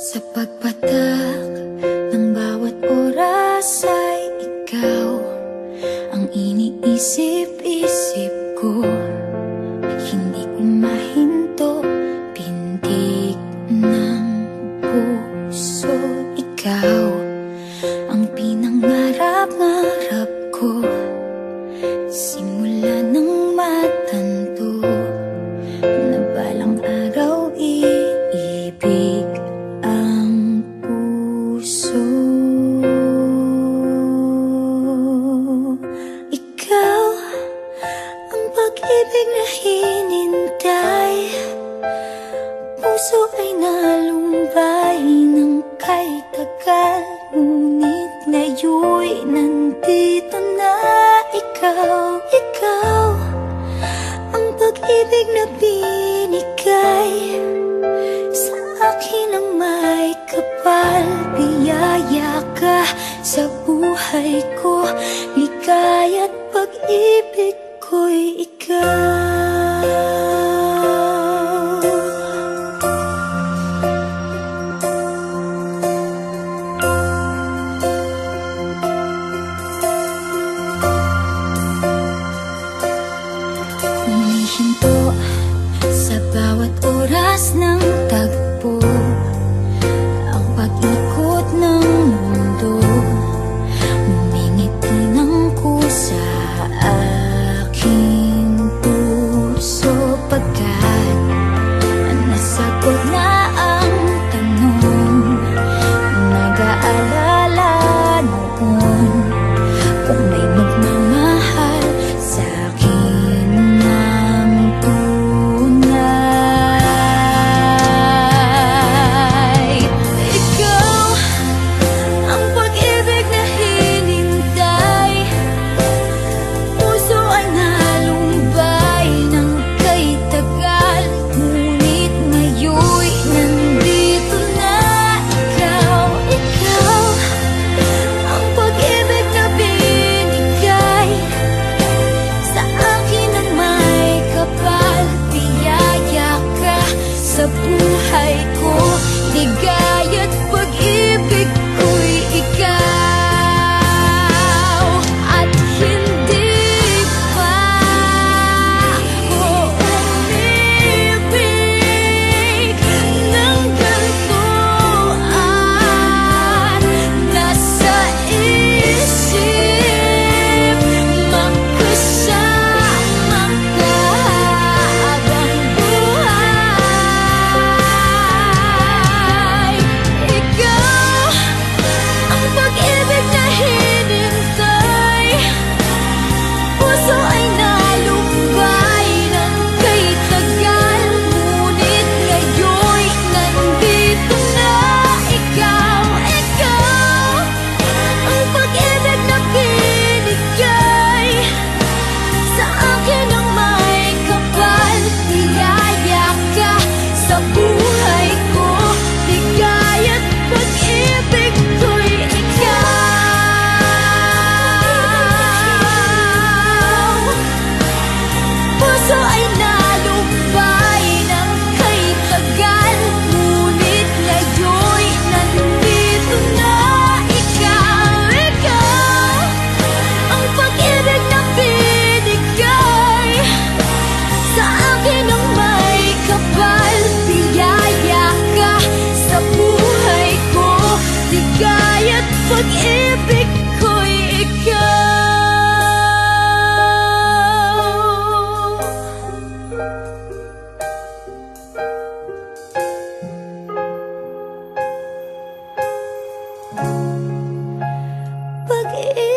Sa pagpatak ng bawat oras ay ikaw ang iniisip-isip ko. Hindi ko mahinto, pintig ng puso. Ikaw ang pinangarap-ngarap ko, simula ng matanto na balang araw iibig ang puso. Ikaw ang pag-ibig na hinintay, puso ay nalumbay ng kay tagal, ngunit ngayon'y nandito na ikaw. Ikaw ang pag-ibig na binigay sa akin ang may kapal. Biyaya ka sa buhay ko, ligaya't pag-ibig ko'y ikaw. Humihinto sa bawat oras ng tagpo, ang pag-ikot ng mundo, ngumingiti ng kusa aking puso. Pagkat nasagot na ang tanong, nag-aalala noon kung may magmamahal sa akin ng tunay. Ikaw ang pag-ibig na hinintay, puso ay nalumbay ng kay tagal, ngunit ngayon'y nandito na ikaw. Ikaw ang pag-ibig na binigay sa akin ang may kapal. Biyaya ka sa buhay ko, ligaya't pag-ibig ko'y ikaw. At hindi pa ako umibig ng ganito, at nasa isip magkasama ka habang buhay. Ikaw ang pag-ibig na hinintay, puso ay nalumbay ng kay tagal, ngunit ngayon'y nandito na ikaw. Ikaw ang pag-ibig na binigay sa akin ang may kapal. Biyaya ka sa buhay ko, ligaya't pag-ibig ko'y ikaw. Puso ay nalumbay ng kay tagal, ngunit ngayon'y nandito na ikaw. Ikaw ang pag-ibig na binigay sa akin ang may kapal. Biyaya ka sa buhay ko, ligaya't pag-ibig ko'y ikaw. Pag-ibig